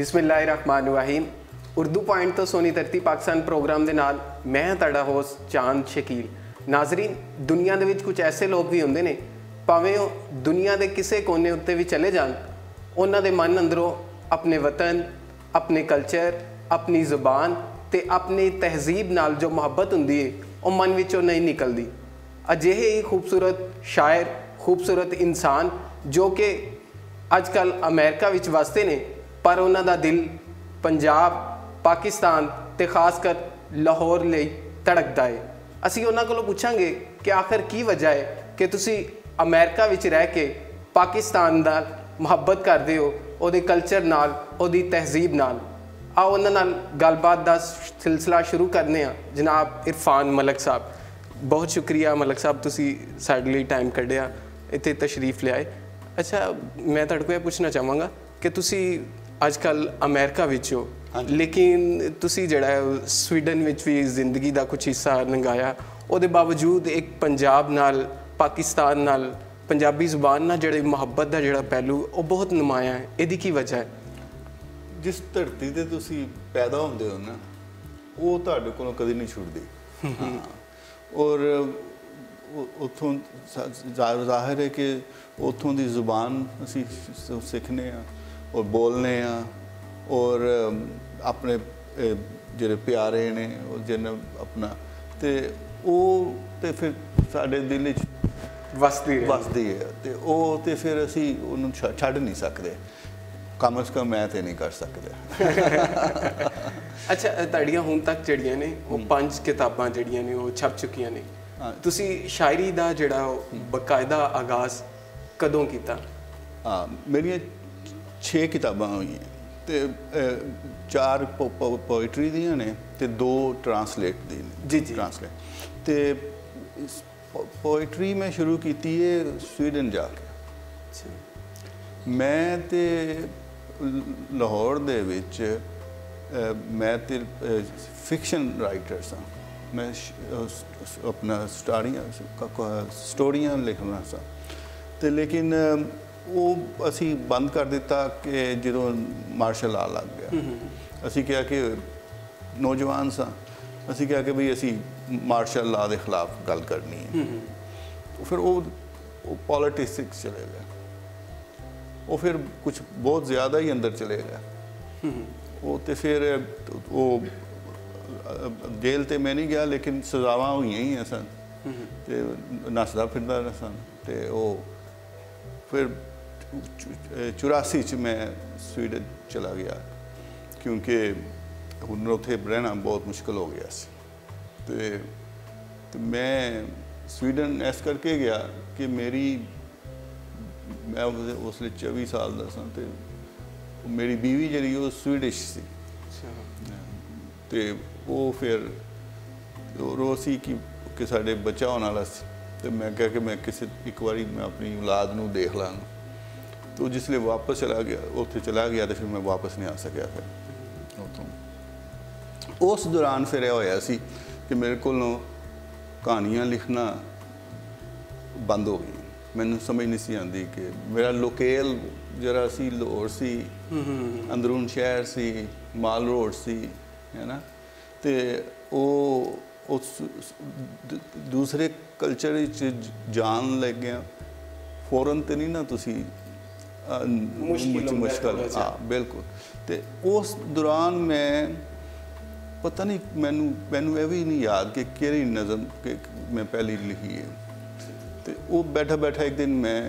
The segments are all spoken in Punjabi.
बिस्मिल्लाहिर्रहमानिर्रहीम। उर्दू पॉइंट तो सोनी धरती पाकिस्तान प्रोग्राम के नाल मैं तुहाडा होस्ट चांद शकील। नाजरीन, दुनिया दे विच कुछ ऐसे लोग भी होंदे ने भावें वो दुनिया के किसी कोने उत्ते भी चले जान, उन्हां दे मन अंदरों अपने वतन, अपने कल्चर, अपनी जुबान ते अपनी तहजीब नाल जो मुहब्बत हुंदी है वो मन विचों नहीं निकलती। अजिहे ही खूबसूरत शायर, खूबसूरत इंसान जो कि अजकल अमेरिका विच वसते ने, पर उन्हां दा दिल पंजाब, पाकिस्तान ते खासकर लाहौर लई धड़कदा है। असीं उन्हां कोलों पुछांगे कि आखिर की वजह है कि तुसीं अमेरिका विच रह के पाकिस्तान नाल मुहब्बत करदे हो, उहदे कल्चर नाल, उहदी तहजीब नाल। आओ उन्हां नाल गलबात दा सिलसिला शुरू करने आ। जनाब इरफान मलक साहब, बहुत शुक्रिया मलक साहब, तुसीं साडे लई टाइम कढिया, इत्थे तशरीफ लिआए। अच्छा, मैं तुहाडे कोल पुछना चाहांगा कि तुसीं अजकल अमेरिका विच हो, लेकिन तुसीं जिहड़ा है स्वीडन विच भी जिंदगी का कुछ हिस्सा लंघाया, उहदे बावजूद एक पंजाब नाल, पाकिस्तान नाल, पंजाबी जुबान नाल जिहड़ी मुहब्बत का जिहड़ा पहलू वो बहुत नुमाया है। इहदी की वजह है? जिस धरती ते तुसीं पैदा होंदे हो ना, वो तुहाडे कोलों कदी नहीं छुटदी। और उत्थों जाहिर है कि उत्थों की जुबान असीं सिखने और बोलने और अपने जिहड़े प्यारे ने जिन्हें अपना ते फिर साडे दिल च वसदी है, तो फिर असीं उहनूं छड्ड नहीं सकते। कम अज़ कम मैं तो नहीं कर सकता। अच्छा, तुहाड़ियां हुण तक जिहड़ियां ने वो 5 किताबां जिहड़ियां ने वो छप चुकियां ने। तुसीं शायरी दा जिहड़ा बकायदा आगाज़ कदों कीता? मेरियां 6 किताबां होईयां ते 4 पोइट्री दियां ने ते 2 ट्रांसलेट दी ने। जी ट्रांसलेट ते पोइट्री मैं शुरू की है स्वीडन जाके। मैं ते लाहौर दे विच मैं ते फिक्शन राइटर सा। मैं अपना स्टोरियां लिखना सा ते लेकिन वो असी बंद कर दिता कि जो मार्शल आ लग गया। असी क्या कि नौजवान सा, असी क्या कि भाई असी मार्शल लॉ के खिलाफ गल करनी है। फिर वो पॉलिटिक्स चले गए, वो फिर कुछ बहुत ज़्यादा ही अंदर चले गए। वो तो फिर वो जेल तो मैं नहीं गया, लेकिन सजावां हुई ही सन ते नसदा फिरदा सन। ते वो फिर 84 च मैं स्वीडन चला गया, क्योंकि हुण उत्थे रहना बहुत मुश्किल हो गया सी। तो मैं स्वीडन इस करके गया कि मैं उसले 24 साल का सा, तो मेरी बीवी जी वो स्वीडिश सी। तो वो फिर रो सी कि साडे बच्चा होने वाला सी। तो मैं कहा कि मैं किसी एक बारी मैं अपनी औलाद नूं देख लांगा। तो जिसले वापस चला गया, उत्थे चला गया, तो फिर मैं वापस नहीं आ सकिया। फिर उतों उस दौरान फिर यह होया सी कि मेरे कोलों कहानियाँ लिखना बंद हो गई। मैनूं समझ नहीं सी आती कि मेरा लोकेल जरा सी लाहौर सी, अंदरून शहर सी, माल रोड सी, है ना। तो वो उस दूसरे कल्चर जान लग गया फौरन तो नहीं ना, तुसी मुश्किल। हाँ बिल्कुल। तो उस दौरान मैं पता नहीं, मैनू यह भी नहीं याद कि केड़ी नज़म के मैं पहली लिखी है। तो वो बैठा बैठा एक दिन मैं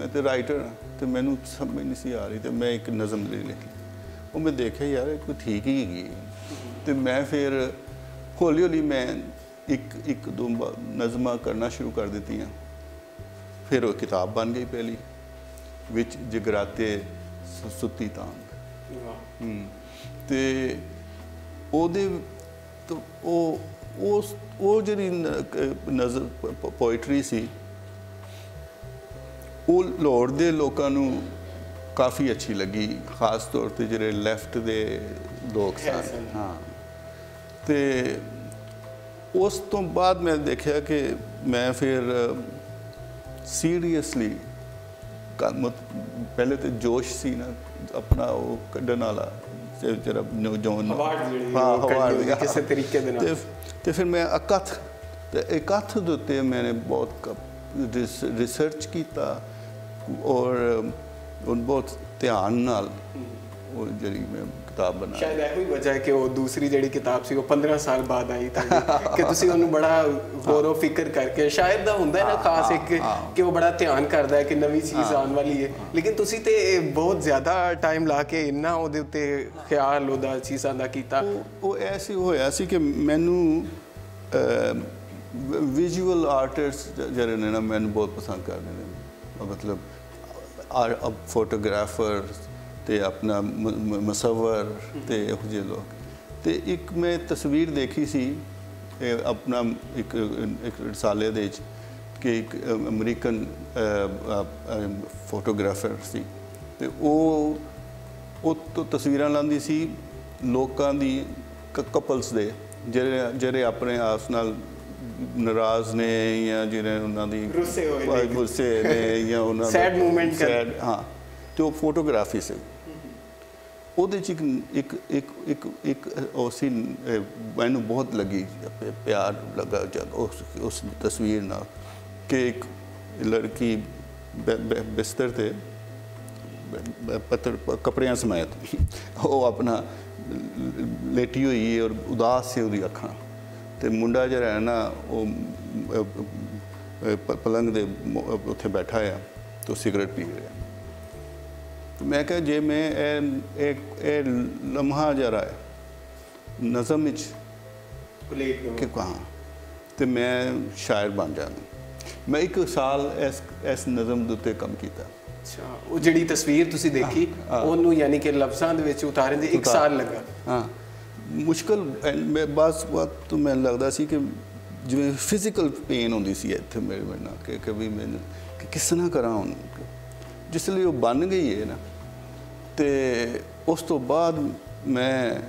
तो राइटर हाँ, तो मैनू समझ नहीं सी आ रही, तो मैं एक नज़म लिखी। वो मैं देखा यार कोई ठीक ही है। तो मैं फिर हौली हौली मैं एक 2 नज़मां करना शुरू कर दी। फिर वो किताब बन गई पहली, विच जगराते सुती तांग। तो वो जी नज़र पोइट्री सी, वो लाहौर दे लोकां नूं काफ़ी अच्छी लगी, खास तौर पर जो लैफ्ट दे लोग सन। हाँ, तो उस तो बाद मैं देखा कि मैं फिर सीरियसली ਪਹਿਲੇ ਤੇ ਜੋਸ਼ ਸੀ ਨਾ ਆਪਣਾ ਉਹ ਕੱਢਣ ਵਾਲਾ ਜਿਹੜਾ ਨੌਜਵਾਨ ਅਵਾਰਡ ਕਿਸੇ ਤਰੀਕੇ ਦੇ ਨਾਲ ਤੇ ਫਿਰ ਮੈਂ ਇਕੱਠ ਦੇ ਉੱਤੇ ਮੈंने ਬਹੁਤ ਰਿਸਰਚ ਕੀਤਾ ਔਰ ਬਹੁਤ ਧਿਆਨ ਨਾਲ ਉਹ ਜਿਹੜੀ ਮੈਂ ਕਿਤਾਬ ਬਣਾਈ। ਸ਼ਾਇਦ ਇਹੋ ਹੀ ਵਜ੍ਹਾ ਹੈ ਕਿ ਉਹ ਦੂਸਰੀ ਜਿਹੜੀ ਕਿਤਾਬ ਸੀ ਉਹ 15 ਸਾਲ ਬਾਅਦ ਆਈ ਤੁਹਾਡੀ ਕਿ ਤੁਸੀਂ ਉਹਨੂੰ ਬੜਾ ਗੌਰ ਫਿਕਰ ਕਰਕੇ ਸ਼ਾਇਦ ਦਾ ਹੁੰਦਾ ਹੈ ਨਾ ਖਾਸ ਇੱਕ ਕਿ ਉਹ ਬੜਾ ਧਿਆਨ ਕਰਦਾ ਹੈ ਕਿ ਨਵੀਂ ਚੀਜ਼ ਆਉਣ ਵਾਲੀ ਹੈ, ਲੇਕਿਨ ਤੁਸੀਂ ਤੇ ਬਹੁਤ ਜ਼ਿਆਦਾ ਟਾਈਮ ਲਾ ਕੇ ਇੰਨਾ ਉਹਦੇ ਉੱਤੇ ਖਿਆਲ ਉਹਦਾ ਚੀਜ਼ਾਂ ਦਾ ਕੀਤਾ। ਉਹ ਐਸੀ ਹੋਇਆ ਸੀ ਕਿ ਮੈਨੂੰ ਵਿਜ਼ੂਅਲ ਆਰਟਿਸਟ ਜਿਹੜੇ ਨੇ ਨਾ ਮੈਨੂੰ ਬਹੁਤ ਪਸੰਦ ਕਰਦੇ ਨੇ, ਮਤਲਬ ਫੋਟੋਗ੍ਰਾਫਰ ਤੇ ਆਪਣਾ ਮੁਸੱਵਰ ਤੇ ਇਹੋ ਜਿਹੇ ਲੋਕ। ਤੇ ਇੱਕ ਮੈਂ ਤਸਵੀਰ ਦੇਖੀ ਸੀ ਆਪਣਾ ਇੱਕ ਰਸਾਲੇ ਦੇ ਵਿੱਚ ਕਿ ਇੱਕ ਅਮਰੀਕਨ ਫੋਟੋਗ੍ਰਾਫਰ ਸੀ ਤੇ ਉਹ ਤੋਂ ਤਸਵੀਰਾਂ ਲਾਉਂਦੀ ਸੀ ਲੋਕਾਂ ਦੀ ਕਪਲਸ ਦੇ ਜਿਹੜੇ ਆਪਣੇ ਆਪਸ ਨਾਲ ਨਾਰਾਜ਼ ਨੇ ਜਾਂ ਜਿਹੜੇ ਉਹਨਾਂ ਦੀ ਗੁੱਸੇ ਨੇ ਜਾਂ ਉਹਨਾਂ ਸੈਡ ਮੂਮੈਂਟ ਸੈਡ ਹਾਂ ਤੇ ਉਹ ਫੋਟੋਗ੍ਰਾਫੀ ਸੀ। ਉਹਦੇ 'ਚ ਇੱਕ ਉਸੇ ਮੈਨੂੰ ਬਹੁਤ ਲੱਗੀ ਪਿਆਰ ਲੱਗਾ ਉਸ ਤਸਵੀਰ ਨਾਲ ਕਿ ਇੱਕ ਲੜਕੀ ਬਿਸਤਰ ਤੇ ਕੱਪੜਿਆਂ ਸਮੇਤ ਉਹ ਆਪਣਾ ਲੇਟੀ ਹੋਈ ਹੈ ਔਰ ਉਦਾਸ ਸੀ ਉਹਦੀ ਅੱਖਾਂ ਤੇ ਮੁੰਡਾ ਜਿਹੜਾ ਹੈ ਨਾ ਉਹ ਪਲੰਗ ਦੇ ਉੱਥੇ ਬੈਠਾ ਆ ਤੇ ਸਿਗਰਟ ਪੀ ਰਿਹਾ। ਮੈਂ ਕਿਹਾ ਜੇ ਮੈਂ ਇਹ ਲਮਹਾ ਜਰਾ ਹੈ ਨਜ਼ਮ ਵਿੱਚ ਕਿ ਕਹਾਂ ਤੇ ਮੈਂ ਸ਼ਾਇਰ ਬਣ ਜਾਵਾਂਗਾ। ਮੈਂ 1 ਸਾਲ ਇਸ ਨਜ਼ਮ ਦੇ ਉੱਤੇ ਕੰਮ ਕੀਤਾ। ਅੱਛਾ, ਉਹ ਜਿਹੜੀ ਤਸਵੀਰ ਤੁਸੀਂ ਦੇਖੀ ਉਹਨੂੰ ਯਾਨੀ ਕਿ ਲਫ਼ਜ਼ਾਂ ਦੇ ਵਿੱਚ ਉਤਾਰਨ ਦੇ 1 ਸਾਲ ਲੱਗਾ। ਹਾਂ, ਮੁਸ਼ਕਲ ਮੈਂ ਬਸ ਤੋਂ ਮੈਨੂੰ ਲੱਗਦਾ ਸੀ ਕਿ ਜਿਵੇਂ ਫਿਜ਼ੀਕਲ ਪੇਨ ਹੁੰਦੀ ਸੀ ਇੱਥੇ ਮੇਰੇ ਨਾਲ ਕਿ ਵੀ ਮੈਨੂੰ ਕਿ ਕਿਸ ਤਰ੍ਹਾਂ ਕਰਾਂ ਹੁਣ। ਜਿਸ ਲਈ ਉਹ ਬਣ ਗਈ ਹੈ ਨਾ ਤੇ ਉਸ ਤੋਂ ਬਾਅਦ ਮੈਂ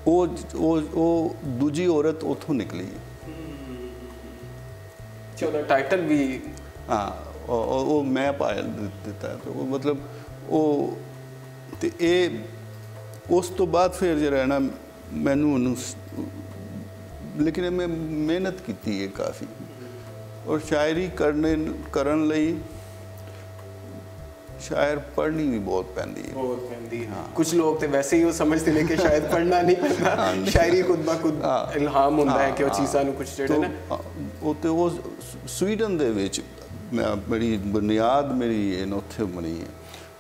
ਉਹ ਦੂਜੀ ਔਰਤ ਉੱਥੋਂ ਨਿਕਲੀ। ਉਹਦਾ ਟਾਈਟਲ ਵੀ ਹਾਂ ਉਹ ਮੈਂ ਪਾਇਆ ਦਿੱਤਾ ਤੇ ਉਹ ਮਤਲਬ ਉਹ ਤੇ ਇਹ ਉਸ ਤੋਂ ਬਾਅਦ ਫਿਰ ਜਿਹੜਾ ਨਾ ਮੈਨੂੰ ਉਹਨੂੰ ਲੇਕਿਨ ਮੈਂ ਮਿਹਨਤ ਕੀਤੀ ਹੈ ਕਾਫੀ ਔਰ ਸ਼ਾਇਰੀ ਕਰਨ ਲਈ ਸ਼ਾਇਰ ਪੜ੍ਹਨੀ ਵੀ ਬਹੁਤ ਪੈਂਦੀ ਹੈ। ਹਾਂ, ਕੁਝ ਲੋਕ ਤੇ ਵੈਸੇ ਹੀ ਉਹ ਸਮਝਦੇ ਨੇ ਕਿ ਸ਼ਾਇਦ ਪੜ੍ਹਨਾ ਨਹੀਂ ਪੈਂਦਾ, ਸ਼ਾਇਰੀ ਖੁਦ ਬ ਖੁਦ ਇਲਹਾਮ ਹੁੰਦਾ ਹੈ ਕਿ ਉਹ ਚੀਜ਼ਾਂ ਨੂੰ ਕੁਝ ਜਿਹੜੇ ਨਾ ਉਹ ਸਵੀਡਨ ਦੇ ਵਿੱਚ ਮੇਰੀ ਬੁਨਿਆਦ ਮੇਰੀ ਉੱਥੇ ਬਣੀ ਹੈ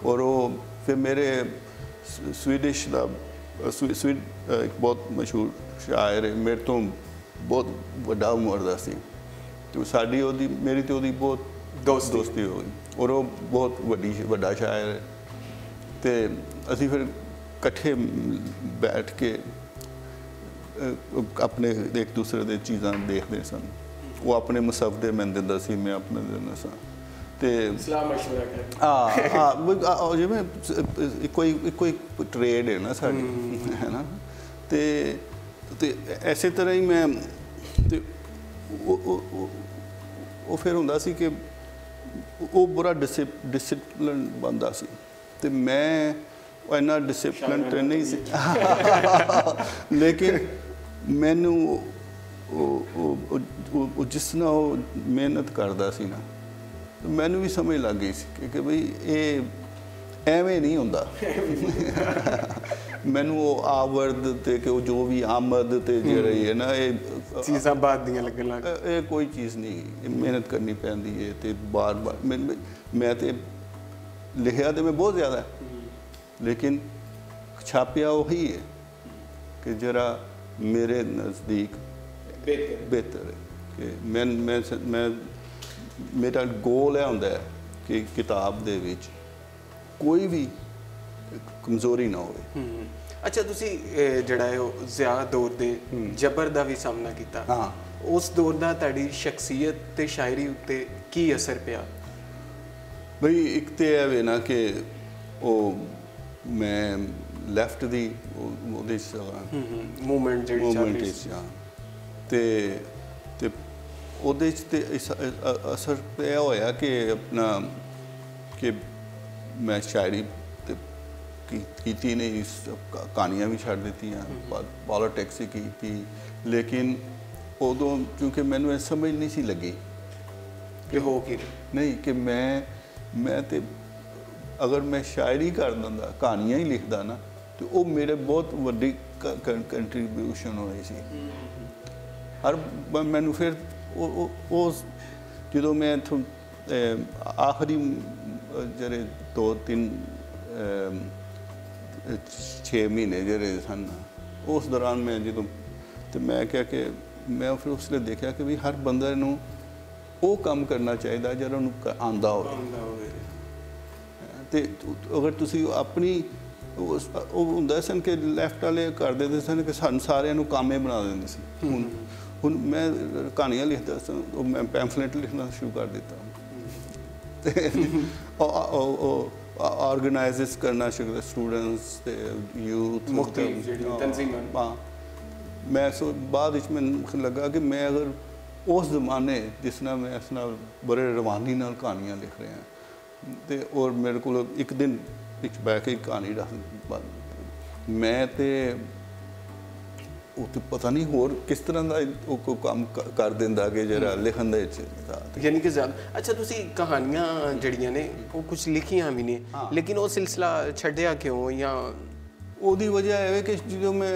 ਔਰ ਉਹ ਫਿਰ ਮੇਰੇ ਸਵੀਡਿਸ਼ ਦਾ ਇੱਕ ਬਹੁਤ ਮਸ਼ਹੂਰ ਸ਼ਾਇਰ ਹੈ ਮੇਰੇ ਤੋਂ ਬਹੁਤ ਵੱਡਾ ਉਮਰ ਦਾ ਸੀ ਤੇ ਸਾਡੀ ਉਹਦੀ ਮੇਰੀ ਤੇ ਉਹਦੀ ਬਹੁਤ ਦੋਸਤੀ ਹੋ ਗਈ ਔਰ ਉਹ ਬਹੁਤ ਵੱਡਾ ਸ਼ਾਇਰ ਹੈ ਤੇ ਅਸੀਂ ਫਿਰ ਇਕੱਠੇ ਬੈਠ ਕੇ ਆਪਣੇ ਇੱਕ ਦੂਸਰੇ ਦੇ ਚੀਜ਼ਾਂ ਦੇਖਦੇ ਸਨ। ਉਹ ਆਪਣੇ ਮੁਸੱਵਦੇ ਮੈਨੂੰ ਦਿੰਦਾ ਸੀ, ਮੈਂ ਆਪਣੇ ਦਿੰਦਾ ਸਾਂ ਤੇ ਸਲਾਹ ਮਸ਼ਵਰਾ ਕਰਦੇ ਹਾਂ ਜਿਵੇਂ ਕੋਈ ਟ੍ਰੇਡ ਹੈ ਨਾ ਸਾਡੀ ਹੈ ਨਾ ਤੇ ਐਸੇ ਤਰ੍ਹਾਂ ਹੀ ਮੈਂ ਤੇ ਉਹ ਫਿਰ ਹੁੰਦਾ ਸੀ ਕਿ ਉਹ ਬੜਾ ਡਿਸਿਪਲਿਨ ਬੰਦਾ ਸੀ ਤੇ ਮੈਂ ਇੰਨਾ ਡਿਸਿਪਲਿਨ ਤੇ ਨਹੀਂ ਸੀ ਲੇਕਿਨ ਮੈਨੂੰ ਉਹ ਜਿਸ ਤਰ੍ਹਾਂ ਉਹ ਮਿਹਨਤ ਕਰਦਾ ਸੀ ਨਾ ਮੈਨੂੰ ਵੀ ਸਮਝ ਲੱਗ ਗਈ ਸੀ ਕਿ ਬਈ ਇਹ ਐਵੇਂ ਨਹੀਂ ਹੁੰਦਾ ਮੈਨੂੰ ਉਹ ਆਵਰਦ ਤੇ ਕਿ ਉਹ ਜੋ ਵੀ ਆਮਦ ਤੇ ਜਿਹੜੀ ਹੈ ਨਾ ਇਹ ਚੀਜ਼ਾਂ ਬਾਅਦ ਦੀਆਂ ਲੱਗਣ ਲੱਗ ਇਹ ਕੋਈ ਚੀਜ਼ ਨਹੀਂ, ਮਿਹਨਤ ਕਰਨੀ ਪੈਂਦੀ ਹੈ ਤੇ ਬਾਰ-ਬਾਰ ਮੈਂ ਤੇ ਲਿਖਿਆ ਤੇ ਮੈਂ ਬਹੁਤ ਜ਼ਿਆਦਾ ਲੇਕਿਨ ਛਾਪਿਆ ਉਹੀ ਹੈ ਕਿ ਜਿਹੜਾ ਮੇਰੇ ਨਜ਼ਦੀਕ ਬਿਹਤਰ ਹੈ ਕਿ ਮੈਂ ਮੇਰਾ ਗੋਲ ਇਹ ਹੁੰਦਾ ਹੈ ਕਿ ਕਿਤਾਬ ਦੇ ਵਿੱਚ ਕੋਈ ਵੀ ਕਮਜ਼ੋਰੀ ਨਾ ਹੋਵੇ। ਅੱਛਾ, ਤੁਸੀਂ ਜਿਹੜਾ ਹੈ ਉਹ ਜ਼ਿਆਦਾ ਦੌਰ ਦੇ ਜਬਰ ਦਾ ਵੀ ਸਾਹਮਣਾ ਕੀਤਾ। ਹਾਂ, ਉਸ ਦੌਰ ਦਾ ਤੁਹਾਡੀ ਸ਼ਖਸੀਅਤ ਤੇ ਸ਼ਾਇਰੀ ਉੱਤੇ ਕੀ ਅਸਰ ਪਿਆ? ਬਈ ਇੱਕ ਤੇ ਇਹ ਵੇ ਨਾ ਕਿ ਉਹ ਮੈਂ ਲੈਫਟ ਦੀ ਉਹਦੇ ਮੂਵਮੈਂਟ ਜਿਹੜੀ ਚੱਲ ਰਹੀ ਸੀ ਤੇ ਉਹਦੇ 'ਚ ਤੇ ਅਸਰ ਇਹ ਹੋਇਆ ਕਿ ਆਪਣਾ कि मैं शायरी ते कीती नहीं, कहानियाँ भी छड़ दी, पॉलिटिक्स ही की, लेकिन उदों क्योंकि मैंने समझ नहीं सी लगी कि हो कि नहीं कि मैं ते अगर मैं शायरी कर दिंदा, कहानियाँ ही लिखदा ना, तो वो मेरे बहुत वड्डी कंट्रीब्यूशन होनी सी। हर मैनू फिर उस जो मैं आखिरी जेरे 2-3 6 महीने जेरे सन, उस दौरान मैं जो तो मैं क्या कि मैं फिर उसने देखा कि भी हर बंदे नूं वो काम करना चाहिए जो उन्होंने आंदा हो। तो अगर तुसी अपनी होंदा सन कि लैफ्ट वाले कर देते सन कि सन सारे कामे बना देंगे सी। हुण मैं कहानियाँ लिखता सन, मैं पैम्फलेट लिखना शुरू कर दिता, ऑर्गेनाइज करना शुरू, स्टूडेंट्स यूथ हाँ। मैं बाद मैं लगा कि मैं अगर उस जमाने जिस तरह मैं इस बड़े रवानी नाल कहानियाँ लिख रहे हैं, तो और मेरे को एक दिन बह के कहानी रख मैं तो पता नहीं होर किस तरह का काम कर देंदा कि जरा लिखन दे यानी कि ज़्यादा। अच्छा, तुसी कहानियाँ जड़ियाँ ने वो कुछ लिखियाँ भी नहीं, लेकिन वो सिलसिला छड्डिया क्यों? या ओदी वजह है कि जो मैं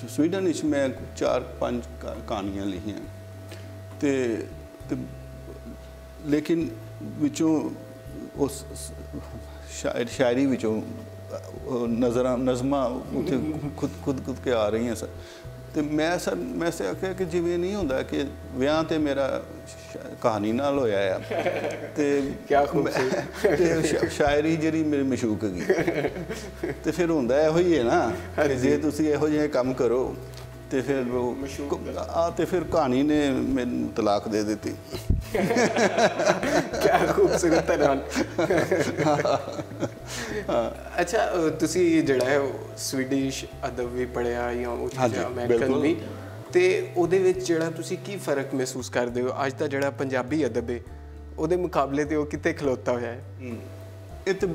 स्वीडन विच मैं 4-5 कहानियाँ लिखियाँ ते लेकिन विचों उस शायरी विचों नज़मां उत्थे खुद के आ रही हैं सर। तो मैं से आख्या कि जिवें नहीं होंदा कि विआह ते मेरा कहानी नाल होया है ते क्या खूबसूरत शायरी जिहड़ी मेरी मशूक गई ते फिर होंदा इहो ही है ना कि जे तुसीं इहो जिहे काम करो तो फिर वो तो फिर कहानी ने मैनूं तलाक दे दी। क्या खूबसूरत तरह। अच्छा, तुसी जिहड़ा है स्वीडिश अदब भी पढ़िया या अमेरिकन भी, ते ਉਹਦੇ ਵਿੱਚ ਜਿਹੜਾ ਤੁਸੀਂ ਕੀ ਫਰਕ ਮਹਿਸੂਸ ਕਰਦੇ ਹੋ ਅੱਜ ਦਾ ਜਿਹੜਾ ਪੰਜਾਬੀ ਅਦਬ ਹੈ ਉਹਦੇ ਮੁਕਾਬਲੇ ਤੇ ਉਹ ਕਿਤੇ ਖਲੋਤਾ ਹੋਇਆ ਹੈ? ਇਹ ਤਾਂ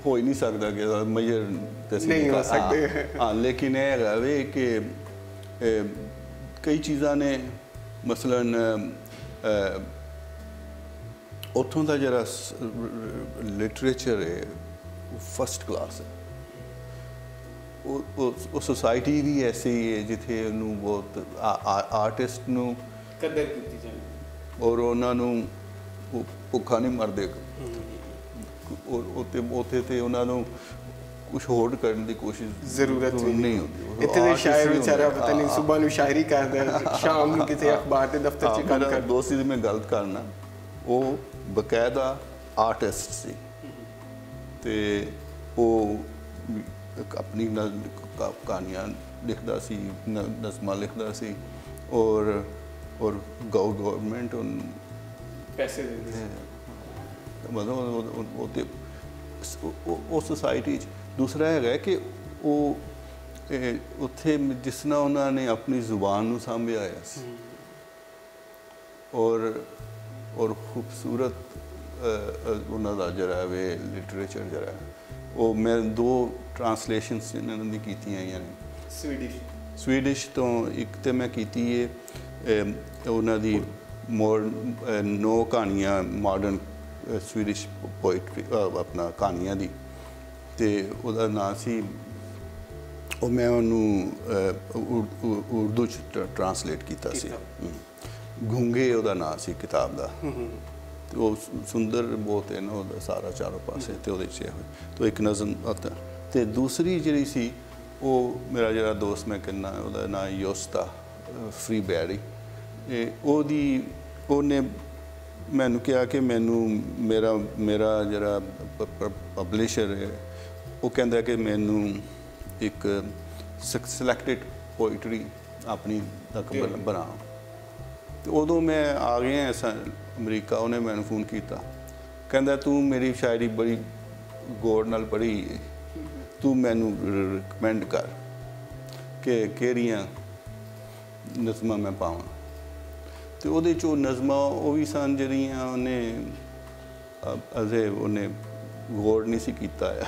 ਹੋ ਹੀ ਨਹੀਂ ਸਕਦਾ ਕਿ ਮੇਜਰ ਨਹੀਂ ਹੋ ਸਕਦੇ। ਹਾਂ, ਲੇਕਿਨ ਇਹ ਹੈਗਾ ਵੇ ਕਿ ਕਈ ਚੀਜ਼ਾਂ ਨੇ ਮਸਲਨ ਉੱਥੋਂ ਦਾ ਜਿਹੜਾ ਲਿਟਰੇਚਰ ਹੈ ਫਸਟ ਕਲਾਸ ਹੈ। ਉਹ सोसाइटी भी ऐसे ही है जिथे उन्होंने बहुत आर्टिस्ट नू कदर की जाए और उन्होंने भुखा नहीं मरदे और उत्थे ते उन्होंने कुछ होड़ करने की कोशिश जरूरत नहीं होती। इतने शायर बेचारा पता नहीं सुबह नू शायरी करदा शाम नू किसी अखबार के दफ्तर च काम कर दोस्ती दी मैं गल करना वो बकायदा आर्टिस्ट सी ते वो अपनी कहानियाँ लिखता सी, नज़मां लिखता सी और गवर्नमेंट पैसे देंदे मतलब वो सोसाइटी दूसरा है कि वो उत्थे जिस तरह उन्होंने अपनी जुबान नूं सांभिया है और खूबसूरत उन्हां दा जरा वे लिटरेचर जरा वो मैं 2 ट्रांसलेशनस इन्होंने कीतियां ने स्वीडिश तो एक तो मैं कीती है उन्हां दी मोर 9 कहानियां मॉडर्न स्वीडिश पोइट्री अपना कहानियां दी ते उहदा नाम सी ਉਹ मैं उन्होंने उर्दू च ट्रांसलेट किया सी गूंगे ਉਹਦਾ नाम सी किताब का वो सुंदर बहुत है ना सारा चारों पासे तो तो एक नज़म आता तो दूसरी जी सी वो मेरा जरा दोस्त मैं कहना वह नाम योस्ता फ्री बैरी ओने मैनू कहा कि मैनू मेरा जरा पब्लिशर है वो कहता कि मैनू एक सिलेक्टेड पोइट्री अपनी तक बना तो उदों मैं आ गया ऐसा अमरीका उन्हें मैंने फोन किया कहता तू मेरी शायरी बड़ी गौर नाल पढ़ी तू मैनू रिकमेंड कर के केड़ियां नज़मां मैं पावां ਤੇ ਉਹਦੇ ਚੋਂ ਨਜ਼ਮਾਂ ਉਹ ਵੀ ਸਨ ਜਿਹੜੀਆਂ ਉਹਨੇ ਅਜੇ ਉਹਨੇ ਗੌਰ ਨਹੀਂ ਸੀ ਕੀਤਾ ਆ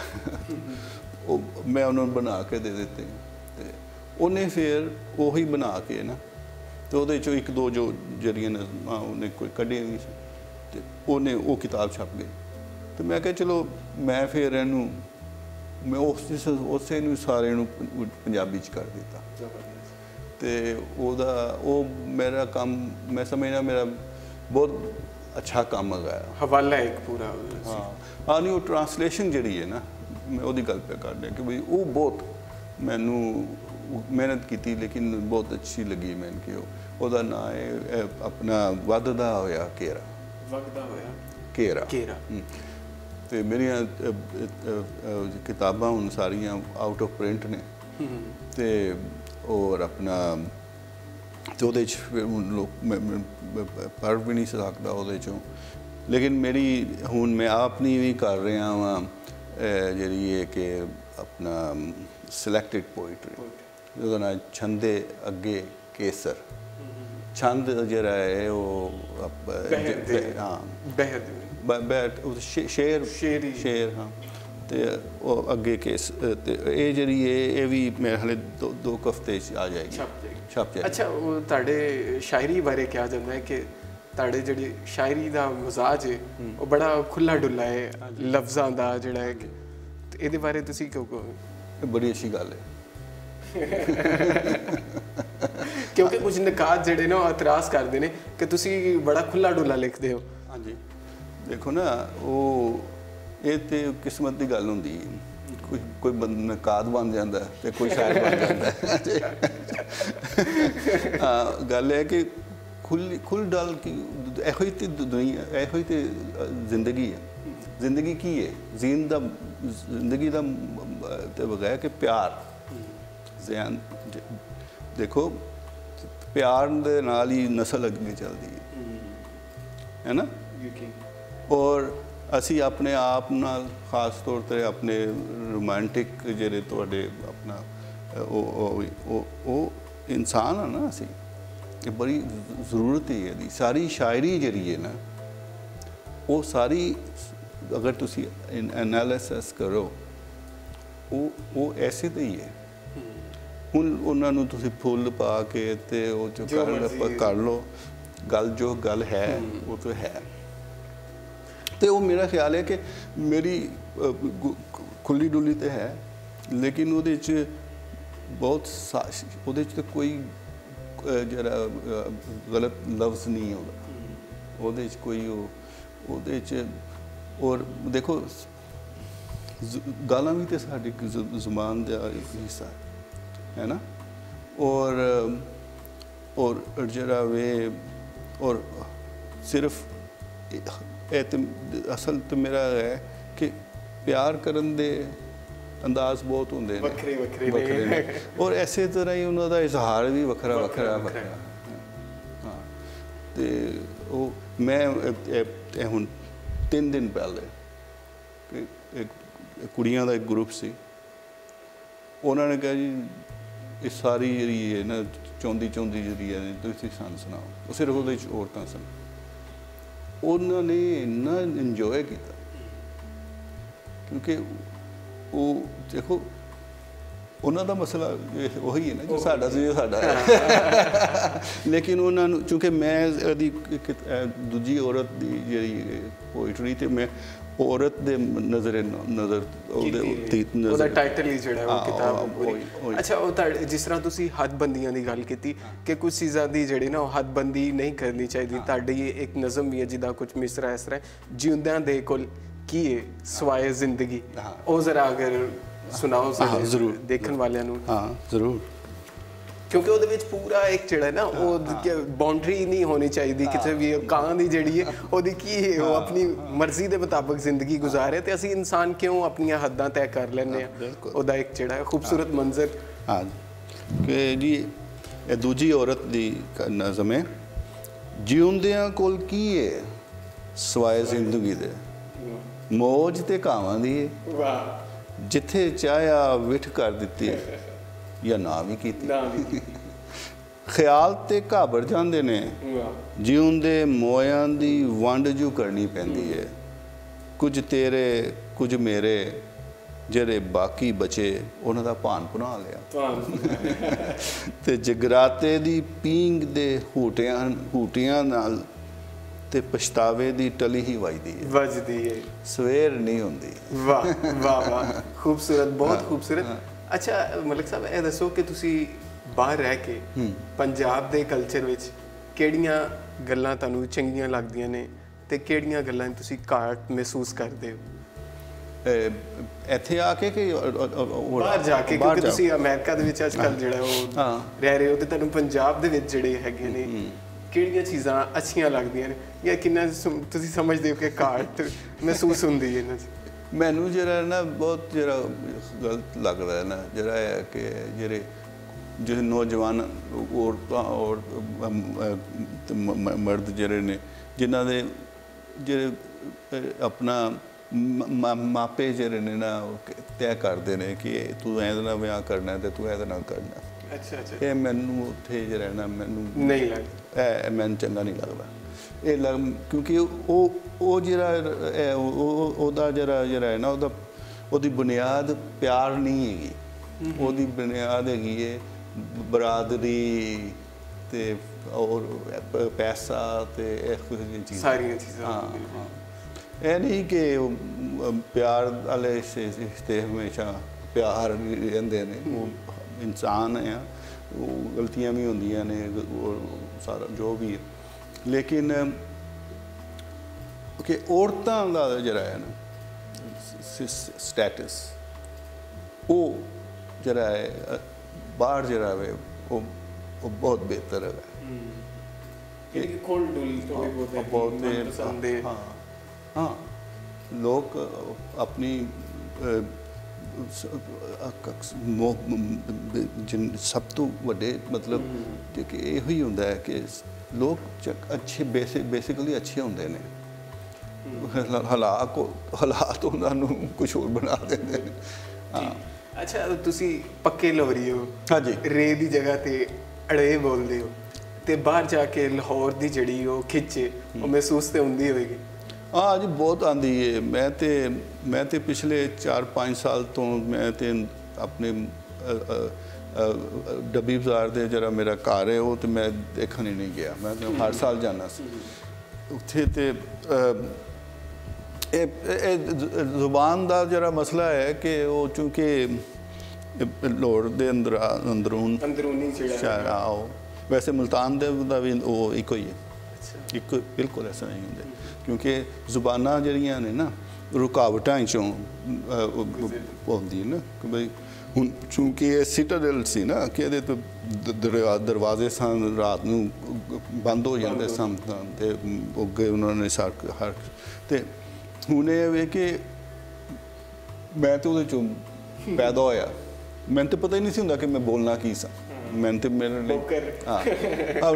ਉਹ ਮੈਂ ਉਹਨਾਂ ਨੂੰ ਬਣਾ ਕੇ ਦੇ ਦਿੱਤੇ ਤੇ ਉਹਨੇ ਫਿਰ ਉਹੀ ਬਣਾ ਕੇ ਨਾ ਤੇ ਉਹਦੇ ਚੋਂ ਇੱਕ ਦੋ ਜੋ ਜਿਹੜੀਆਂ ਨਜ਼ਮਾਂ ਉਹਨੇ ਕੋਈ ਕੱਢੀਆਂ ਵੀ ਸੀ ਤੇ ਉਹਨੇ ਉਹ ਕਿਤਾਬ ਛਪ ਗਈ ਤੇ ਮੈਂ ਕਿਹਾ ਚਲੋ ਮੈਂ ਫਿਰ ਇਹਨੂੰ ਮੈਂ ਉਸੇ ਨੂੰ ਸਾਰੇ ਨੂੰ ਪੰਜਾਬੀ 'ਚ ਕਰ ਦਿੱਤਾ ਤੇ ਉਹ ਮੇਰਾ ਕੰਮ ਮੈਂ ਸਮਝਦਾ ਮੇਰਾ ਬਹੁਤ ਅੱਛਾ ਕੰਮ ਹੈਗਾ ਹਵਾਲਾ ਇੱਕ ਪੂਰਾ ਹਾਂ ਨਹੀਂ ਉਹ ਟ੍ਰਾਂਸਲੇਸ਼ਨ ਜਿਹੜੀ ਹੈ ਨਾ ਮੈਂ ਉਹਦੀ ਗੱਲ ਪੇ ਕਰ ਰਿਹਾ ਕਿ ਬਈ ਉਹ ਬਹੁਤ ਮੈਨੂੰ ਮਿਹਨਤ ਕੀਤੀ ਲੇਕਿਨ ਬਹੁਤ ਅੱਛੀ ਲੱਗੀ ਮੈਨੂੰ ਕਿ ਉਹਦਾ ਨਾਂ ਹੈ ਆਪਣਾ ਵੱਧਦਾ ਹੋਇਆ ਘੇਰਾ ਘੇਰਾ ਤੇ ਮੇਰੀਆਂ ਕਿਤਾਬਾਂ ਹੁਣ ਸਾਰੀਆਂ ਆਊਟ ਆਫ ਪ੍ਰਿੰਟ ਨੇ ਤੇ ਔਰ ਆਪਣਾ ਤੇ ਉਹਦੇ 'ਚ ਲੋਕ ਪੜ੍ਹ ਵੀ ਨਹੀਂ ਸਕਦਾ ਉਹਦੇ 'ਚੋਂ ਲੇਕਿਨ ਮੇਰੀ ਹੁਣ ਮੈਂ ਆਪਣੀ ਵੀ ਕਰ ਰਿਹਾ ਵਾਂ ਜਿਹੜੀ ਹੈ ਕਿ ਆਪਣਾ ਸਿਲੈਕਟਡ ਪੋਇਟਰੀ ਉਹਦਾ ਨਾਂ ਛੰਦੇ ਅੱਗੇ ਕੇਸਰ ਛੰਦ ਜਿਹੜਾ ਹੈ ਉਹ ਹਾਂ ਸ਼ੇਰ ਹਾਂ ਤੇ ਉਹ ਅੱਗੇ ਕੇਸ ਤੇ ਇਹ ਜਿਹੜੀ ਹੈ ਇਹ ਵੀ ਮੇਰੇ ਹਾਲੇ ਦੋ ਹਫ਼ਤੇ 'ਚ ਆ ਜਾਏਗੀ ਛਪ ਜਾਏਗੀ ਅੱਛਾ ਉਹ ਤੁਹਾਡੇ ਸ਼ਾਇਰੀ ਬਾਰੇ ਕਿਹਾ ਜਾਂਦਾ ਹੈ ਕਿ ਤੁਹਾਡੇ ਜਿਹੜੀ ਸ਼ਾਇਰੀ ਦਾ ਮਿਜ਼ਾਜ ਹੈ ਉਹ ਬੜਾ ਖੁੱਲਾ ਡੁੱਲਾ ਹੈ ਲਫ਼ਜ਼ਾਂ ਦਾ ਜਿਹੜਾ ਹੈ ਇਹਦੇ ਬਾਰੇ ਤੁਸੀਂ ਕਿਉਂ ਕਹੋ ਬੜੀ ਅੱਛੀ ਗੱਲ ਹੈ ਕਿਉਂਕਿ ਕੁਝ ਨਕਾਤ ਜਿਹੜੇ ਨੇ ਉਹ ਇਤਰਾਜ਼ ਕਰਦੇ ਨੇ ਕਿ ਤੁਸੀਂ ਬੜਾ ਖੁੱਲਾ ਡੁੱਲਾ ਲਿਖਦੇ ਹੋ ਹਾਂਜੀ ਦੇਖੋ ਨਾ ਉਹ ਇਹ ਤੇ ਕਿਸਮਤ ਦੀ ਗੱਲ ਹੁੰਦੀ ਹੈ ਕੋਈ ਨਕਾਤ ਬਣ ਜਾਂਦਾ ਤੇ ਕੋਈ ਸ਼ਾਇਰ ਬਣ ਜਾਂਦਾ ਗੱਲ ਹੈ ਕਿ ਖੁੱਲ ਡਲ ਕੀ ਇਹੋ ਹੀ ਤੇ ਦੁਨੀਆ ਇਹੋ ਹੀ ਤੇ ਜ਼ਿੰਦਗੀ ਹੈ ਜ਼ਿੰਦਗੀ ਕੀ ਹੈ ਜ਼ਿੰਦਗੀ ਦਾ ਤੇ ਬਗੈਰ ਕਿ ਪਿਆਰ ਦੇਖੋ ਪਿਆਰ ਦੇ ਨਾਲ ਹੀ ਨਸਲ ਅੱਗੇ ਚੱਲਦੀ ਹੈ ਨਾ ਔਰ ਅਸੀਂ ਆਪਣੇ ਆਪ ਨਾਲ ਖਾਸ ਤੌਰ 'ਤੇ ਆਪਣੇ ਰੋਮਾਂਟਿਕ ਜਿਹੜੇ ਤੁਹਾਡੇ ਆਪਣਾ ਉਹ ਇਨਸਾਨ ਆ ਨਾ ਅਸੀਂ ਇਹ ਬੜੀ ਜ਼ਰੂਰਤ ਹੈ ਇਹਦੀ ਸਾਰੀ ਸ਼ਾਇਰੀ ਜਿਹੜੀ ਹੈ ਨਾ ਉਹ ਸਾਰੀ ਅਗਰ ਤੁਸੀਂ ਐਨਾਲਿਸਿਸ ਕਰੋ ਉਹ ਐਸੇ ਤੇ ਹੀ ਹੈ ਹੁਣ ਉਹਨਾਂ ਨੂੰ ਤੁਸੀਂ ਫੁੱਲ ਪਾ ਕੇ ਤੇ ਉਹ ਜੋ ਕਰ ਲਓ ਗੱਲ ਹੈ ਉਹ ਤਾਂ ਹੈ ਤੇ ਉਹ ਮੇਰਾ ਖਿਆਲ ਹੈ ਕਿ ਮੇਰੀ ਖੁੱਲੀ ਡੁੱਲੀ ਤੇ ਹੈ ਲੇਕਿਨ ਉਹਦੇ 'ਚ ਬਹੁਤ ਉਹਦੇ 'ਚ ਤਾਂ ਕੋਈ ਜਿਹੜਾ ਗਲਤ ਲਫ਼ਜ਼ ਨਹੀਂ ਆਉਂਦਾ ਉਹਦੇ 'ਚ ਕੋਈ ਉਹਦੇ 'ਚ ਔਰ ਦੇਖੋ ਗਾਲਾਂ ਵੀ ਤਾਂ ਸਾਡੀ ਜ਼ੁਬਾਨ ਦਾ ਹਿੱਸਾ ਹੈ ਨਾ ਔਰ ਜਿਹੜਾ ਵੇ ਔਰ ਸਿਰਫ ਇਹ ਤੇ ਅਸਲ ਤੇ ਮੇਰਾ ਹੈ ਕਿ ਪਿਆਰ ਕਰਨ ਦੇ ਅੰਦਾਜ਼ ਬਹੁਤ ਹੁੰਦੇ ਨੇ ਵੱਖਰੇ ਨੇ ਔਰ ਐਸੇ ਤਰ੍ਹਾਂ ਹੀ ਉਹਨਾਂ ਦਾ ਇਜ਼ਹਾਰ ਵੀ ਵੱਖਰਾ ਹਾਂ ਤੇ ਉਹ ਮੈਂ ਹੁਣ 3 ਦਿਨ ਪਹਿਲੇ ਇੱਕ ਕੁੜੀਆਂ ਦਾ ਇੱਕ ਗਰੁੱਪ ਸੀ ਉਹਨਾਂ ਨੇ ਕਿਹਾ ਜੀ ਇਹ ਸਾਰੀ ਜਿਹੜੀ ਹੈ ਨਾ ਚੌਂਦੀ ਜਿਹੜੀ ਹੈ ਤੁਸੀਂ ਸਾਨੂੰ ਸੁਣਾਓ ਉਹ ਸਿਰਫ ਉਹਦੇ 'ਚ ਔਰਤਾਂ ਸਨ ਉਹਨਾਂ ਨੇ ਇੰਨਾ ਇੰਜੋਏ ਕੀਤਾ ਕਿਉਂਕਿ ਉਹ ਦੇਖੋ ਉਹਨਾਂ ਦਾ ਮਸਲਾ ਉਹੀ ਹੈ ਨਾ ਜੋ ਸਾਡਾ ਸੀ ਸਾਡਾ ਹੈ ਲੇਕਿਨ ਉਹਨਾਂ ਨੂੰ ਕਿਉਂਕਿ ਮੈਂ ਉਹਦੀ ਦੂਜੀ ਔਰਤ ਦੀ ਜਿਹੜੀ ਪੋਇਟਰੀ ਤੇ ਮੈਂ ਔਰਤ ਦੇ ਨਜ਼ਰ ਉਹਦਾ ਟਾਈਟਲ ਹੀ ਜਿਹੜਾ ਉਹ ਕਿਤਾਬ ਅੱਛਾ ਉਹ ਜਿਸ ਤਰ੍ਹਾਂ ਤੁਸੀਂ ਹੱਦਬੰਦੀਆਂ ਦੀ ਗੱਲ ਕੀਤੀ ਕਿ ਕੁਝ ਚੀਜ਼ਾਂ ਦੀ ਜਿਹੜੀ ਨਾ ਉਹ ਹੱਦਬੰਦੀ ਨਹੀਂ ਕਰਨੀ ਚਾਹੀਦੀ ਤੁਹਾਡੀ ਇੱਕ ਨਜ਼ਮ ਵੀ ਹੈ ਜਿਹਦਾ ਕੁਝ ਮਿਸਰਾ ਇਸ ਤਰ੍ਹਾਂ ਜਿਉਂਦਿਆਂ ਦੇ ਕੋਲ ਕੀ ਹੈ ਸਵਾਏ ਜ਼ਿੰਦਗੀ ਉਹ ਜ਼ਰਾ ਅਗਰ ਸੁਣਾਓ ਜ਼ਰੂਰ ਦੇਖਣ ਵਾਲਿਆਂ ਨੂੰ ਹਾਂ ਜ਼ਰੂਰ ਕਿਉਂਕਿ ਉਹਦੇ ਵਿੱਚ ਪੂਰਾ ਇੱਕ ਜਿਹੜਾ ਨਾ ਉਹ ਬਾਉਂਡਰੀ ਨਹੀਂ ਹੋਣੀ ਚਾਹੀਦੀ ਕਿਤੇ ਵੀ ਕਾਂ ਦੀ ਜਿਹੜੀ ਹੈ ਉਹਦੀ ਕੀ ਹੈ ਉਹ ਆਪਣੀ ਮਰਜ਼ੀ ਦੇ ਮੁਤਾਬਕ ਜ਼ਿੰਦਗੀ ਗੁਜ਼ਾਰੇ ਤੇ ਅਸੀਂ ਇਨਸਾਨ ਕਿਉਂ ਆਪਣੀਆਂ ਹੱਦਾਂ ਤੈਅ ਕਰ ਲੈਂਦੇ ਆ ਉਹਦਾ ਇੱਕ ਜਿਹੜਾ ਖੂਬਸੂਰਤ ਮੰਜ਼ਰ ਹਾਂ ਕਿ ਜੀ ਇਹ ਦੂਜੀ ਔਰਤ ਦੀ ਨਜ਼ਮ ਹੈ ਜਿਉਂਦਿਆਂ ਕੋਲ ਕੀ ਹੈ ਸਵਾਏ ਜ਼ਿੰਦਗੀ ਦੇ ਮੌਜ ਤੇ ਕਾਵਾਂ ਦੀ ਹੈ ਵਾਹ ਜਿੱਥੇ ਚਾਹਿਆ ਵਿਠ ਕਰ ਦਿੱਤੀ ਜਾਂ ਨਾ ਵੀ ਕੀਤੀ ਖਿਆਲ ਤੇ ਘਾਬਰ ਜਾਂਦੇ ਨੇ, ਜਿਉਂਦੇ ਮੋਇਆਂ ਦੀ ਵੰਡ ਜੂ ਕਰਨੀ ਪੈਂਦੀ ਹੈ। ਕੁਝ ਤੇਰੇ ਕੁਝ ਮੇਰੇ, ਜਿਹੜੇ ਬਾਕੀ ਬਚੇ ਉਹਨਾਂ ਦਾ ਭਾਨ ਭੁਨਾ ਲਿਆ। ਤੇ ਜਗਰਾਤੇ ਦੀ ਪੀਂਘ ਦੇ ਹੂਟਿਆਂ ਨਾਲ ਤੇ ਪਛਤਾਵੇ ਦੀ ਟਲੀ ਹੀ ਵੱਜਦੀ ਹੈ, ਸਵੇਰ ਨਹੀਂ ਹੁੰਦੀ। ਵਾਹ ਵਾਹ ਵਾਹ, ਖੂਬਸੂਰਤ, ਬਹੁਤ ਖੂਬਸੂਰਤ। ਅੱਛਾ ਮਲਿਕ ਸਾਹਿਬ, ਇਹ ਦੱਸੋ ਕਿ ਤੁਸੀਂ ਬਾਹਰ ਰਹਿ ਕੇ ਪੰਜਾਬ ਦੇ ਕਲਚਰ ਵਿੱਚ ਕਿਹੜੀਆਂ ਗੱਲਾਂ ਤੁਹਾਨੂੰ ਚੰਗੀਆਂ ਲੱਗਦੀਆਂ ਨੇ ਤੇ ਕਿਹੜੀਆਂ ਗੱਲਾਂ ਤੁਸੀਂ ਘਾਟ ਮਹਿਸੂਸ ਕਰਦੇ ਹੋ? ਇੱਥੇ ਆ ਕੇ ਕਿ ਬਾਹਰ ਜਾ ਕੇ? ਕਿਉਂਕਿ ਤੁਸੀਂ ਅਮਰੀਕਾ ਦੇ ਵਿੱਚ ਅੱਜ ਕੱਲ੍ਹ ਜਿਹੜਾ ਉਹ ਰਹਿ ਰਹੇ ਹੋ, ਤੇ ਤੁਹਾਨੂੰ ਪੰਜਾਬ ਦੇ ਵਿੱਚ ਜਿਹੜੇ ਹੈਗੇ ਨੇ ਕਿਹੜੀਆਂ ਚੀਜ਼ਾਂ ਅੱਛੀਆਂ ਲੱਗਦੀਆਂ ਨੇ, ਜਾਂ ਕਿੰਨਾ ਤੁਸੀਂ ਸਮਝਦੇ ਹੋ ਕਿ ਘਾਟ ਮਹਿਸੂਸ ਹੁੰਦੀ ਹੈ ਇਹਨਾਂ 'ਚ? ਮੈਨੂੰ ਜਿਹੜਾ ਨਾ ਬਹੁਤ ਜਿਹੜਾ ਗਲਤ ਲੱਗਦਾ ਹੈ ਨਾ, ਜਿਹੜਾ ਹੈ ਕਿ ਜਿਹੜੇ ਨੌਜਵਾਨ ਔਰਤਾਂ ਔਰ ਮਰਦ ਜਿਹੜੇ ਨੇ, ਜਿਨ੍ਹਾਂ ਦੇ ਜਿਹੜੇ ਆਪਣਾ ਮਾਪੇ ਜਿਹੜੇ ਨੇ ਨਾ, ਉਹ ਤੈਅ ਕਰਦੇ ਨੇ ਕਿ ਤੂੰ ਇਹਦੇ ਨਾਲ ਵਿਆਹ ਕਰਨਾ ਤੇ ਤੂੰ ਇਹਦੇ ਨਾਲ ਕਰਨਾ। ਅੱਛਾ ਅੱਛਾ। ਇਹ ਮੈਨੂੰ ਉੱਥੇ ਜਿਹੜਾ ਨਾ ਮੈਨੂੰ ਨਹੀਂ ਲੱਗਦਾ, ਇਹ ਮੈਨੂੰ ਚੰਗਾ ਨਹੀਂ ਲੱਗਦਾ ਇਹ ਕਿਉਂਕਿ ਉਹ ਜਿਹੜਾ ਉਹਦਾ ਜਿਹੜਾ ਹੈ ਨਾ, ਉਹਦੀ ਬੁਨਿਆਦ ਪਿਆਰ ਨਹੀਂ ਹੈਗੀ, ਉਹਦੀ ਬੁਨਿਆਦ ਹੈਗੀ ਹੈ ਬਰਾਦਰੀ ਤੇ ਔਰ ਪੈਸਾ ਤੇ ਇਹੋ ਜਿਹੀਆਂ ਚੀਜ਼ਾਂ, ਸਾਰੀਆਂ ਚੀਜ਼ਾਂ। ਹਾਂ, ਇਹ ਨਹੀਂ ਕਿ ਪਿਆਰ ਵਾਲੇ ਰਿਸ਼ਤੇ ਹਮੇਸ਼ਾ ਪਿਆਰ ਰਹਿੰਦੇ ਨੇ। ਉਹ ਇਨਸਾਨ ਹੈ, ਉਹ ਗਲਤੀਆਂ ਵੀ ਹੁੰਦੀਆਂ ਨੇ, ਸਾਰਾ ਜੋ ਵੀ ਹੈ। ਲੇਕਿਨ ਕਿ ਔਰਤਾਂ ਦਾ ਜਿਹੜਾ ਹੈ ਨਾ ਸਟੇਟਸ, ਉਹ ਜਿਹੜਾ ਹੈ ਬਾਹਰ ਜਿਹੜਾ ਹੈ ਉਹ ਬਹੁਤ ਬਿਹਤਰ ਹੈ। हाँ, लोग अपनी सब तो वड्डे मतलब कि यही ही होंदा है कि लोग अच्छे बेसिकली अच्छे होंदे ने, हालात उन्होंने कुछ और बना देंदे ने। हाँ, अच्छा, तुसी पक्के लोरी हो। हाँ जी। रे दी जगह ते अड़े बोलदे हो, ते बाहर जाके लाहौर दी जड़ी हो खिच्चे वो महसूस ते हुंदी होएगी? हाँ जी, बहुत आंदी है। मैं ते पिछले 4-5 साल तो मैं ते अपने डब्बी बाज़ार दे जरा मेरा घर है वो तो मैं देखने ही नहीं गया। मैं तो हर साल जाना सी उत्थे ते जुबान दा जरा मसला है कि वो चूँकि लाहौर दे अंदरूनी शहर आओ, वैसे मुल्तान दे दा भी वो इको ही है, एक बिल्कुल ऐसा नहीं होंगे, क्योंकि जुबाना जड़ियां ने ना रुकावटां चों होंदी ना कि भाई हुण चूँकि ये सिटाडेल सी ना कि ये तो दरवाजे सन रात नूं बंद हो जाते सन ते अगे उन्होंने हर ते हुण ये वे कि मैं तो उहदे चों पैदा होया, मैनूं तो पता ही नहीं सी हुंदा कि मैं बोलना की सा। मैंने तो मेरे लिए हाँ, और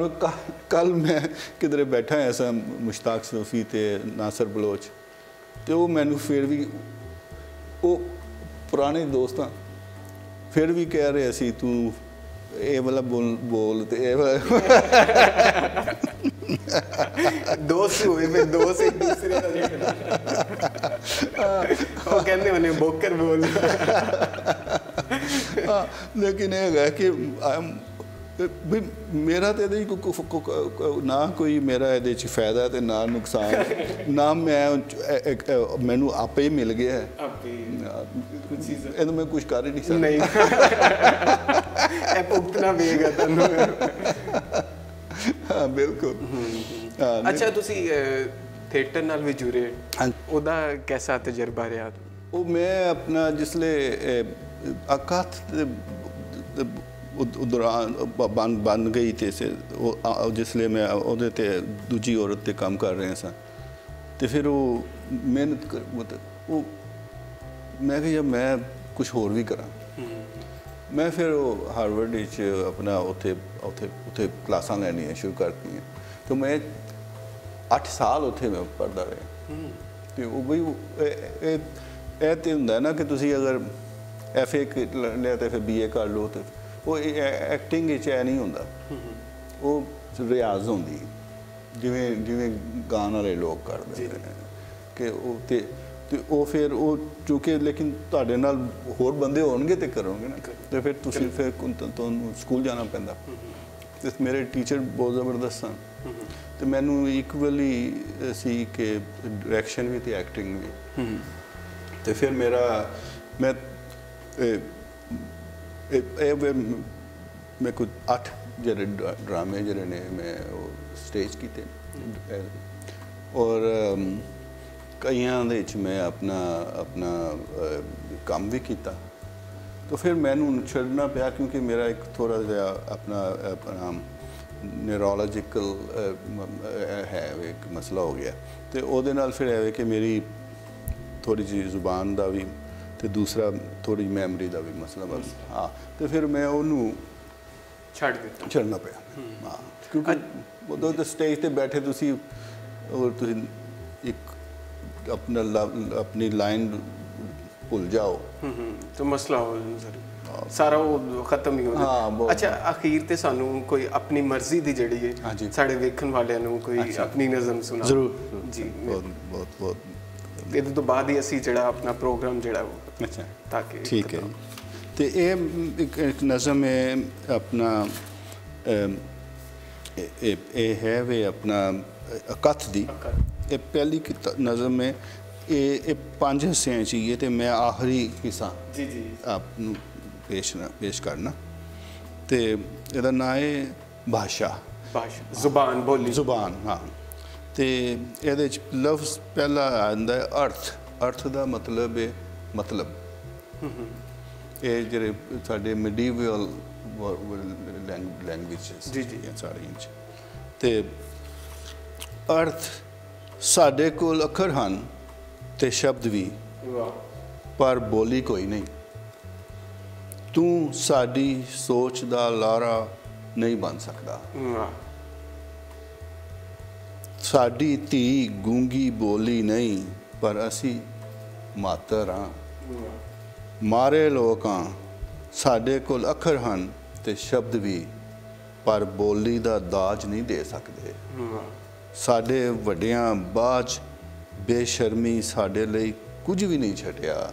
कल मैं किधरे बैठा ऐसा मुश्ताक सूफी ते नासर बलोच तो वो मैनू फिर भी वो पुराने दोस्त हाँ फिर भी कह रहे सी तू ये वाला बोल ते ये वाला दोस्त हुए फिर दोस्त एक दूसरे का वो कहने वाले बोकर बोल। हाँ, लेकिन ये है कि भी मेरा तो ये ना कोई मेरा ये फायदा है ना नुकसान, ना मैनू आपे ही मिल गया है, मैं कुछ कर ही नहीं सकता। नहीं भुगतना पेगा तुहानू। हाँ बिल्कुल। अच्छा, तुसी थिएटर नाल भी जुड़े, ओदा कैसा तजर्बा रहा? वो मैं अपना जिसले अकात दौरान बन गई थे जिसले मैं उहदे ते दूजी औरत ते काम कर रहे सन तो फिर वो मेहनत कर वो मैं कि मैं कुछ होर भी करा। मैं फिर वो हार्वर्ड अपना उथे उथे उथे क्लासां लैनियां शुरू करती हैं तो मैं 8 साल उथे मैं पढ़दा रहा। तो वो बई ये तो हुंदा ना कि तुसी अगर FA लिया तो फिर BA कर लो तो ਉਹ ਐਕਟਿੰਗ ਵਿੱਚ ਐ ਨਹੀਂ ਹੁੰਦਾ, ਉਹ ਰਿਆਜ਼ ਹੁੰਦੀ ਜਿਵੇਂ ਜਿਵੇਂ ਗਾਣ ਵਾਲੇ ਲੋਕ ਕਰਦੇ ਨੇ ਕਿ ਉਹ ਤੇ ਉਹ ਫਿਰ ਉਹ ਚੂੰਕਿ ਲੇਕਿਨ ਤੁਹਾਡੇ ਨਾਲ ਹੋਰ ਬੰਦੇ ਹੋਣਗੇ ਤੇ ਕਰੋਗੇ ਨਾ, ਤੇ ਫਿਰ ਤੁਸੀਂ ਫਿਰ ਤੁਹਾਨੂੰ ਸਕੂਲ ਜਾਣਾ ਪੈਂਦਾ। ਤੇ ਮੇਰੇ ਟੀਚਰ ਬਹੁਤ ਜ਼ਬਰਦਸਤ ਸਨ ਤੇ ਮੈਨੂੰ ਇਕੁਅਲੀ ਸੀ ਕਿ ਡਾਇਰੈਕਸ਼ਨ ਵੀ ਤੇ ਐਕਟਿੰਗ ਵੀ। ਤੇ ਫਿਰ ਮੈਂ ਕੁਝ 8 ਜਿਹੜੇ ਡਰਾਮੇ ਜਿਹੜੇ ਨੇ ਮੈਂ ਉਹ ਸਟੇਜ ਕੀਤੇ ਔਰ ਕਈਆਂ ਦੇ ਵਿੱਚ ਮੈਂ ਆਪਣਾ ਕੰਮ ਵੀ ਕੀਤਾ। ਤਾਂ ਫਿਰ ਮੈਨੂੰ ਛੱਡਣਾ ਪਿਆ ਕਿਉਂਕਿ ਮੇਰਾ ਇੱਕ ਥੋੜ੍ਹਾ ਜਿਹਾ ਆਪਣਾ ਨਿਊਰੋਲੋਜੀਕਲ ਹੈ ਇੱਕ ਮਸਲਾ ਹੋ ਗਿਆ ਤੇ ਉਹਦੇ ਨਾਲ ਫਿਰ ਐਵੇਂ ਕਿ ਮੇਰੀ ਥੋੜ੍ਹੀ ਜਿਹੀ ਜ਼ੁਬਾਨ ਦਾ ਵੀ ਤੇ ਦੂਸਰਾ ਥੋੜ੍ਹੀ ਮੈਮਰੀ ਦਾ ਵੀ ਮਸਲਾ ਬਸ। ਹਾਂ, ਤੇ ਫਿਰ ਮੈਂ ਉਹਨੂੰ ਛੱਡਣਾ ਪਿਆ। ਹਾਂ, ਕਿਉਂਕਿ ਉਦੋਂ ਤਾਂ ਸਟੇਜ ਤੇ ਬੈਠੇ ਤੁਸੀਂ ਔਰ ਤੁਸੀਂ ਇੱਕ ਆਪਣੀ ਲਾਈਨ ਭੁੱਲ ਜਾਓ ਤਾਂ ਮਸਲਾ ਹੋ ਜਾਂਦਾ, ਸਾਰਾ ਉਹ ਖਤਮ ਹੀ ਹੋ ਜਾਂਦਾ। ਅੱਛਾ, ਅਖੀਰ ਤੇ ਸਾਨੂੰ ਕੋਈ ਆਪਣੀ ਮਰਜ਼ੀ ਦੀ ਜਿਹੜੀ ਹੈ ਸਾਡੇ ਵੇਖਣ ਵਾਲਿਆਂ ਨੂੰ ਕੋਈ ਆਪਣੀ ਨਜ਼ਮ ਸੁਣਾ ਜ਼ਰੂਰ ਜੀ। ਬਹੁਤ ਇਹਦੇ ਤੋਂ ਬਾਅਦ ਹੀ ਅਸੀਂ ਜਿਹੜਾ ਆਪਣਾ ਪ੍ਰੋਗਰਾਮ ਜਿਹੜਾ ਉਹ ਅੱਛਾ ਤਾਂ ਕਿ ਠੀਕ ਹੈ। ਤੇ ਇਹ ਇੱਕ ਨਜ਼ਮ ਹੈ ਆਪਣਾ ਇਹ ਹੈ ਵੇ ਆਪਣਾ ਅਕਥ ਦੀ। ਇਹ ਪਹਿਲੀ ਨਜ਼ਮ ਹੈ। ਇਹ 5 ਹਿੱਸਿਆਂ 'ਚ ਹੀ ਹੈ ਤੇ ਮੈਂ ਆਖਰੀ ਹਿੱਸਾ ਜੀ ਆਪ ਨੂੰ ਪੇਸ਼ ਕਰਨਾ। ਤੇ ਇਹਦਾ ਨਾਂ ਹੈ ਭਾਸ਼ਾ, ਜ਼ੁਬਾਨ, ਬੋਲੀ, ਜ਼ੁਬਾਨ। ਹਾਂ, ਤੇ ਇਹਦੇ 'ਚ ਲਫ਼ਜ਼ ਪਹਿਲਾ ਆਉਂਦਾ ਹੈ ਅਰਥ ਦਾ ਮਤਲਬ ਹੈ ਮਤਲਬ। ਇਹ ਜਿਹੜੇ ਸਾਡੇ ਮਿਡੀਵਲ ਲੈਂਗੁਏਜਸ ਜੀ ਸਾਰੀਆਂ 'ਚ ਤੇ ਅਰਥ ਸਾਡੇ ਕੋਲ ਅੱਖਰ ਹਨ ਤੇ ਸ਼ਬਦ ਵੀ, ਪਰ ਬੋਲੀ ਕੋਈ ਨਹੀਂ। ਤੂੰ ਸਾਡੀ ਸੋਚ ਦਾ ਲਾਰਾ ਨਹੀਂ ਬਣ ਸਕਦਾ। ਸਾਡੀ ਧੀ ਗੂੰਗੀ ਬੋਲੀ ਨਹੀਂ, ਪਰ ਅਸੀਂ ਮਾਤਰ ਹਾਂ। ਮਾਰੇ ਲੋਕਾਂ ਸਾਡੇ ਕੋਲ ਅੱਖਰ ਹਨ ਤੇ ਸ਼ਬਦ ਵੀ, ਪਰ ਬੋਲੀ ਦਾ ਦਾਜ ਨਹੀਂ ਦੇ ਸਕਦੇ। ਸਾਡੇ ਵੱਡਿਆਂ ਬਾਝ ਬੇਸ਼ਰਮੀ ਸਾਡੇ ਲਈ ਕੁਝ ਵੀ ਨਹੀਂ ਛੱਡਿਆ।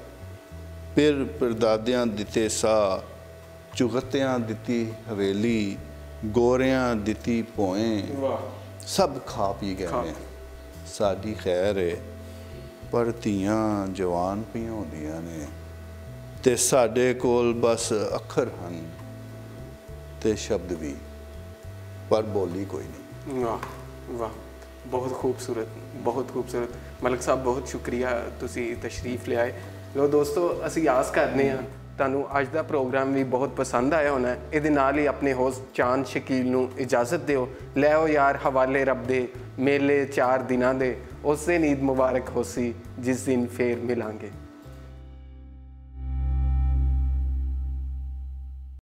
ਫਿਰ ਪਰਦਾਦਿਆਂ ਦਿੱਤੇ ਸਾਹ, ਚੁਗਤਿਆਂ ਦਿੱਤੀ ਹਵੇਲੀ, ਗੋਰਿਆਂ ਦਿੱਤੀ ਭੋਏ, ਸਭ ਖਾ ਪੀ ਗਏ ਨੇ। ਸਾਡੀ ਖੈਰ ਹੈ, ਪਰ ਧੀਆਂ ਜਵਾਨ ਪਈਆਂ ਹੁੰਦੀਆਂ ਨੇ ਤੇ ਸਾਡੇ ਕੋਲ ਬਸ ਅੱਖਰ ਹਨ ਤੇ ਸ਼ਬਦ ਵੀ, ਪਰ ਬੋਲੀ ਕੋਈ ਨਹੀਂ। ਵਾਹ ਵਾਹ, ਬਹੁਤ ਖੂਬਸੂਰਤ, ਬਹੁਤ ਖੂਬਸੂਰਤ। ਮਲਕ ਸਾਹਿਬ, ਬਹੁਤ ਸ਼ੁਕਰੀਆ ਤੁਸੀਂ ਤਸ਼ਰੀਫ ਲਿਆਏ। ਲੋ ਦੋਸਤੋ, ਅਸੀਂ ਆਸ ਕਰਨੇ ਹਾਂ ਤੁਹਾਨੂੰ ਅੱਜ ਦਾ ਪ੍ਰੋਗਰਾਮ ਵੀ ਬਹੁਤ ਪਸੰਦ ਆਇਆ ਹੋਣਾ। ਇਹਦੇ ਨਾਲ ਹੀ ਆਪਣੇ ਹੋਸਟ ਚਾਂਦ ਸ਼ਕੀਲ ਨੂੰ ਇਜਾਜ਼ਤ ਦਿਓ। ਲੈ ਆਓ ਯਾਰ ਹਵਾਲੇ ਰੱਬ ਦੇ, ਮੇਲੇ 4 ਦਿਨਾਂ ਦੇ, ਉਸ ਦਿਨ ਈਦ ਮੁਬਾਰਕ ਹੋਸੀ ਜਿਸ ਦਿਨ ਫੇਰ ਮਿਲਾਂਗੇ।